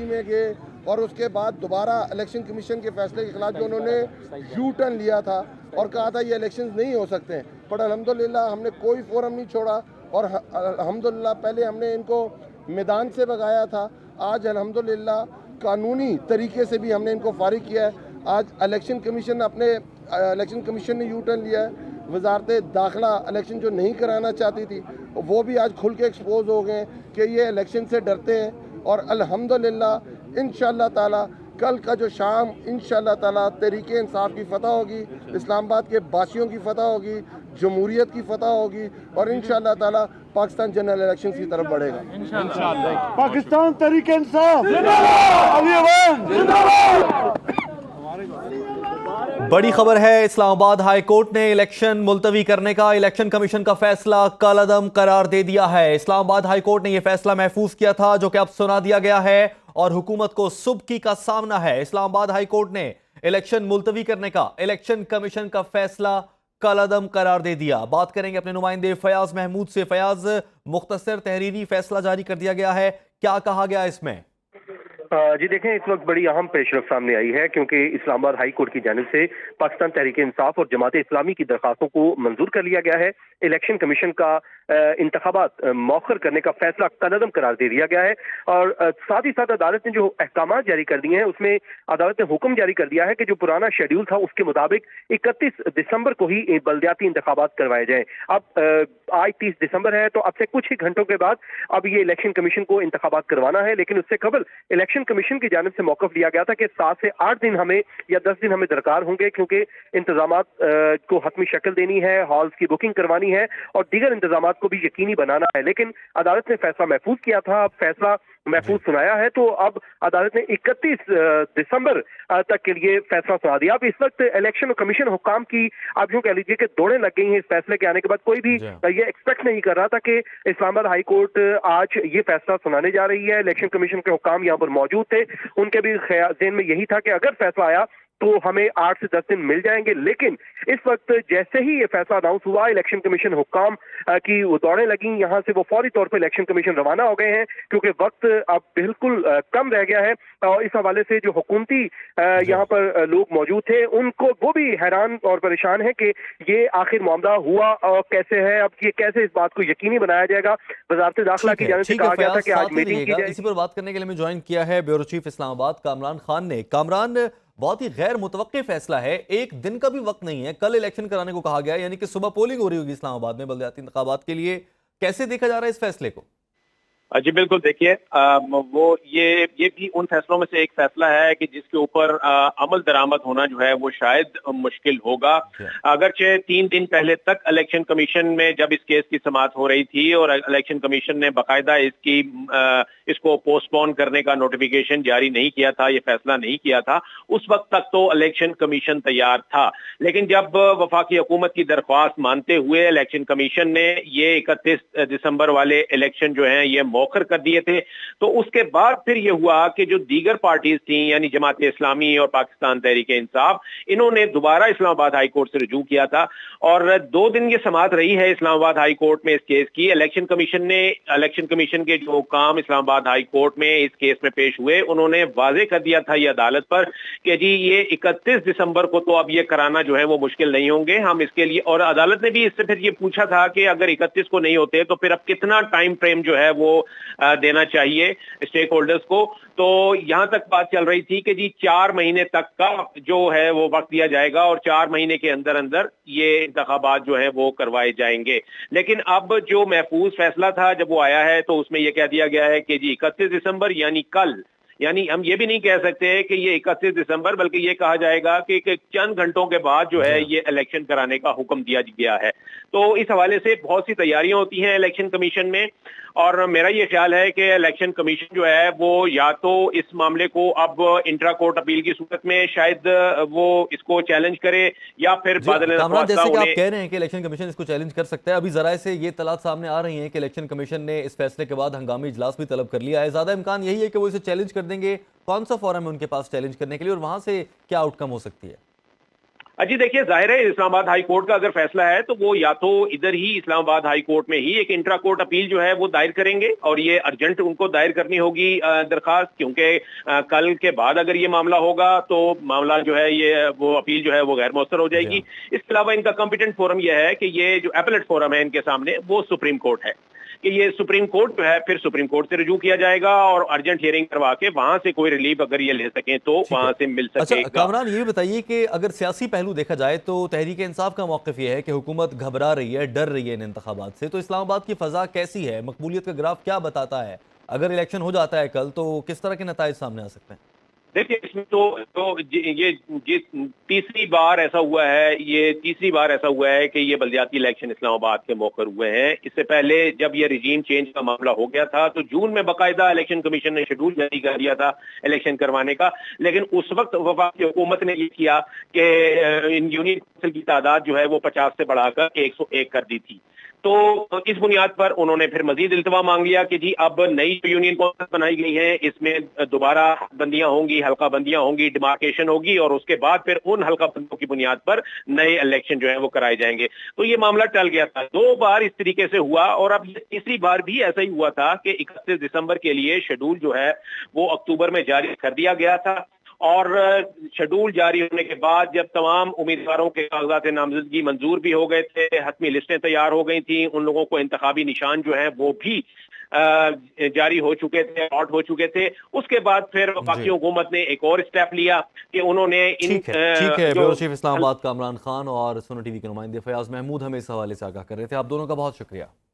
दिल्ली में गए और उसके बाद दोबारा इलेक्शन कमीशन के फैसले के खिलाफ जो उन्होंने यू टर्न लिया था और कहा था ये इलेक्शंस नहीं हो सकते हैं, पर अल्हम्दुलिल्लाह हमने कोई फोरम नहीं छोड़ा और अल्हम्दुलिल्लाह पहले हमने इनको मैदान से भगाया था, आज अल्हम्दुलिल्लाह कानूनी तरीके से भी हमने इनको फारिग किया है। आज इलेक्शन कमीशन ने यू टर्न लिया है। वजारत दाखिला इलेक्शन जो नहीं कराना चाहती थी वो भी आज खुल के एक्सपोज हो गए कि ये इलेक्शन से डरते हैं और अल्हम्दुलिल्लाह इंशाअल्लाह ताला कल का जो शाम इंशाअल्लाह ताला तहरीके इंसाफ की फतह होगी, इस्लामाबाद के बासियों की फतह होगी, जमहूरियत की फतह होगी और इंशाअल्लाह ताला पाकिस्तान जनरल इलेक्शन की तरफ बढ़ेगा। पाकिस्तान तहरीके इंसाफ जिंदाबाद। बड़ी खबर है, इस्लामाबाद हाई कोर्ट ने इलेक्शन मुलतवी करने का इलेक्शन कमीशन का फैसला कलअदम करार दे दिया है। इस्लामाबाद हाई कोर्ट ने यह फैसला महफूज किया था जो कि अब सुना दिया गया है और हुकूमत को सुबकी का सामना है। इस्लामाबाद हाई कोर्ट ने इलेक्शन मुलतवी करने का इलेक्शन कमीशन का फैसला कलअदम करार दे दिया। बात करेंगे अपने नुमाइंदे फयाज महमूद से। फयाज, मुख्तसर तहरीरी फैसला जारी कर दिया गया है, क्या कहा गया इसमें? जी देखें, इस वक्त बड़ी अहम पेशरफ सामने आई है क्योंकि इस्लामाबाद हाई कोर्ट की जानिब से पाकिस्तान तहरीक इंसाफ और जमात इस्लामी की दरखास्तों को मंजूर कर लिया गया है। इलेक्शन कमीशन का इंतखाबात मौखर करने का फैसला कलअदम करार दे दिया गया है और साथ ही साथ अदालत ने जो अहकाम जारी कर दिए हैं उसमें अदालत ने हुक्म जारी कर दिया है कि जो पुराना शेड्यूल था उसके मुताबिक 31 दिसंबर को ही बल्दियाती इंतखाबात करवाए जाएं। अब आज 30 दिसंबर है तो अब से कुछ ही घंटों के बाद अब ये इलेक्शन कमीशन को इंतखाबात करवाना है, लेकिन उससे कबल इलेक्शन कमीशन की जानिब से मौकफ लिया गया था कि 7 से 8 दिन हमें या 10 दिन हमें दरकार होंगे क्योंकि इंतजामात को हतमी शक्ल देनी है, हॉल्स की बुकिंग करवानी है और दीगर इंतजामात को भी यकीनी बनाना है। लेकिन अदालत ने फैसला महफूज किया था, अब फैसला महफूज सुनाया है तो अब अदालत ने 31 दिसंबर तक के लिए फैसला सुना दिया। अब इस वक्त इलेक्शन कमीशन हुक्काम की आप यूं कह लीजिए कि दौड़ें लग गई हैं इस फैसले के आने के बाद। कोई भी ये एक्सपेक्ट नहीं कर रहा था कि इस्लामाबाद हाई कोर्ट आज ये फैसला सुनाने जा रही है। इलेक्शन कमीशन के हुक्काम यहाँ पर मौजूद थे, उनके भी ज़हन में यही था कि अगर फैसला आया तो हमें 8 से 10 दिन मिल जाएंगे, लेकिन इस वक्त जैसे ही ये फैसला अनाउंस हुआ इलेक्शन कमीशन हुक्काम की वो दौड़ें लगी, यहाँ से वो फौरी तौर पर इलेक्शन कमीशन रवाना हो गए हैं क्योंकि वक्त अब बिल्कुल कम रह गया है। और इस हवाले से जो हुकूमती यहाँ पर लोग मौजूद थे उनको वो भी हैरान और परेशान है कि ये आखिर मामला हुआ और कैसे है, अब ये कैसे इस बात को यकीनी बनाया जाएगा। वजारत दाखिला की जानिब से कहा गया था कि आज मीटिंग की जाए। इसी पर बात करने के लिए मैं ज्वाइन किया है ब्यूरो चीफ इस्लामाबाद कामरान खान ने। कामरान, बहुत ही गैर मुतवक्के फैसला है, एक दिन का भी वक्त नहीं है, कल इलेक्शन कराने को कहा गया, यानी कि सुबह पोलिंग हो रही होगी इस्लामाबाद में बल्दियाती इंतखाबात के लिए। कैसे देखा जा रहा है इस फैसले को? जी बिल्कुल, देखिए वो ये भी उन फैसलों में से एक फैसला है कि जिसके ऊपर अमल दरामद होना जो है वो शायद मुश्किल होगा। अगरचे 3 दिन पहले तक इलेक्शन कमीशन में जब इस केस की समाअत हो रही थी और इलेक्शन कमीशन ने बाकायदा इसको पोस्टपोन करने का नोटिफिकेशन जारी नहीं किया था, ये फैसला नहीं किया था, उस वक्त तक तो इलेक्शन कमीशन तैयार था। लेकिन जब वफाकी हुकूमत की दरख्वास्त मानते हुए इलेक्शन कमीशन ने ये 31 दिसंबर वाले इलेक्शन जो है ये मौखर कर दिए थे, तो उसके बाद फिर ये हुआ कि जो दीगर पार्टीज थी यानी जमात इस्लामी और पाकिस्तान तहरीक इंसाफ, इन्होंने दोबारा इस्लामाबाद हाई कोर्ट से रुजू किया था और 2 दिन ये समाअत रही है इस्लामाबाद हाई कोर्ट में इस केस की। इलेक्शन कमीशन के जो काम इस्लामाबाद हाई कोर्ट में इस केस में पेश हुए, उन्होंने वाजे कर दिया था ये अदालत पर कि जी ये 31 दिसंबर को तो अब ये कराना जो है वो मुश्किल नहीं होंगे हम इसके लिए। और अदालत ने भी इससे फिर ये पूछा था कि अगर 31 को नहीं होते तो फिर अब कितना टाइम फ्रेम जो है वो देना चाहिए स्टेक होल्डर्स को। तो यहां तक बात चल रही थी कि जी 4 महीने तक का जो है वो वक्त दिया जाएगा और 4 महीने के अंदर अंदर ये इंतखाबात जो है वो करवाए जाएंगे। लेकिन अब जो महफूज फैसला था जब वो आया है तो उसमें यह कह दिया गया है कि जी 31 दिसंबर यानी कल, यानी हम ये भी नहीं कह सकते कि ये 31 दिसंबर, बल्कि ये कहा जाएगा कि चंद घंटों के बाद जो है ये इलेक्शन कराने का हुक्म दिया गया है। तो इस हवाले से बहुत सी तैयारियां होती हैं इलेक्शन कमीशन में और मेरा ये ख्याल है कि इलेक्शन कमीशन जो है वो या तो इस मामले को अब इंट्रा कोर्ट अपील की सूरत में शायद वो इसको चैलेंज करे या फिर जैसे कि आप कह रहे हैं कि इलेक्शन कमीशन इसको चैलेंज कर सकता है, अभी जरा से ये तलात सामने आ रही हैं कि इलेक्शन कमीशन ने इस फैसले के बाद हंगामी इजलास भी तलब कर लिया है। ज्यादा इम्कान यही है कि वो इसे चैलेंज कर देंगे? कौन सा फोरम है उनके पास चैलेंज करने के लिए और वहां से क्या आउटकम हो सकती है? जी देखिए, जाहिर है इस्लामाबाद हाई कोर्ट का अगर फैसला है तो वो या तो इधर ही इस्लामाबाद हाई कोर्ट में ही एक इंट्रा कोर्ट अपील जो है वो दायर करेंगे, और ये अर्जेंट उनको दायर करनी होगी दरखास्त, क्योंकि कल के बाद अगर ये मामला होगा तो मामला जो है ये वो अपील जो है वो गैर मौसर हो जाएगी। इसके अलावा इनका कॉम्पिटेंट फोरम यह है कि ये जो एपेलेट फोरम है इनके सामने वो सुप्रीम कोर्ट है, कि ये सुप्रीम कोर्ट जो है फिर सुप्रीम कोर्ट से रुजू किया जाएगा और अर्जेंट हियरिंग करवा के वहां से कोई रिलीफ अगर ये ले सकें तो वहां से मिल अच्छा सकेगा। कामरान, ये बताइए कि अगर सियासी पहलू देखा जाए तो तहरीक इंसाफ का मौक़िफ़ ये है कि हुकूमत घबरा रही है, डर रही है इन इंतखाबात से, तो इस्लामाबाद की फ़ज़ा कैसी है, मकबूलियत का ग्राफ क्या बताता है? अगर इलेक्शन हो जाता है कल तो किस तरह के नताइज सामने आ सकते हैं? देखिए, इसमें तो ये तीसरी बार ऐसा हुआ है, कि ये बल्दियाती इलेक्शन इस्लामाबाद के मौके हुए हैं। इससे पहले जब ये रिजीम चेंज का मामला हो गया था तो जून में बाकायदा इलेक्शन कमीशन ने शेड्यूल जारी कर दिया था इलेक्शन करवाने का, लेकिन उस वक्त वफाकी हुकूमत ने ये किया कि इन यूनियन काउंसिल की तादाद जो है वो 50 से बढ़ाकर 101 कर दी थी। तो इस बुनियाद पर उन्होंने फिर मजीद इल्तवा मांग लिया कि जी अब नई जो यूनियन काउंसिल बनाई गई है इसमें दोबारा बंदियां होंगी, हल्का बंदियां होंगी, डिमार्केशन होगी, और उसके बाद फिर उन हल्का बंदियों की बुनियाद पर नए इलेक्शन जो है वो कराए जाएंगे। तो ये मामला टल गया था, 2 बार इस तरीके से हुआ, और अब ये तीसरी बार भी ऐसा ही हुआ था कि 31 दिसंबर के लिए शेड्यूल जो है वो अक्टूबर में जारी कर दिया गया था, और शेड्यूल जारी होने के बाद जब तमाम उम्मीदवारों के कागजात नामजदगी मंजूर भी हो गए थे, हतमी लिस्टें तैयार हो गई थी, उन लोगों को इंतखाबी निशान जो है वो भी जारी हो चुके थे, आउट हो चुके थे, उसके बाद फिर वफाकी हुकूमत ने एक और स्टेप लिया कि उन्होंने ठीक है ब्यूरो चीफ इस्लामाबाद कामरान खान और सोना टीवी के नुमाइंदे फयाज महमूद हमें इस हवाले से आगाह कर रहे थे। आप दोनों का बहुत शुक्रिया।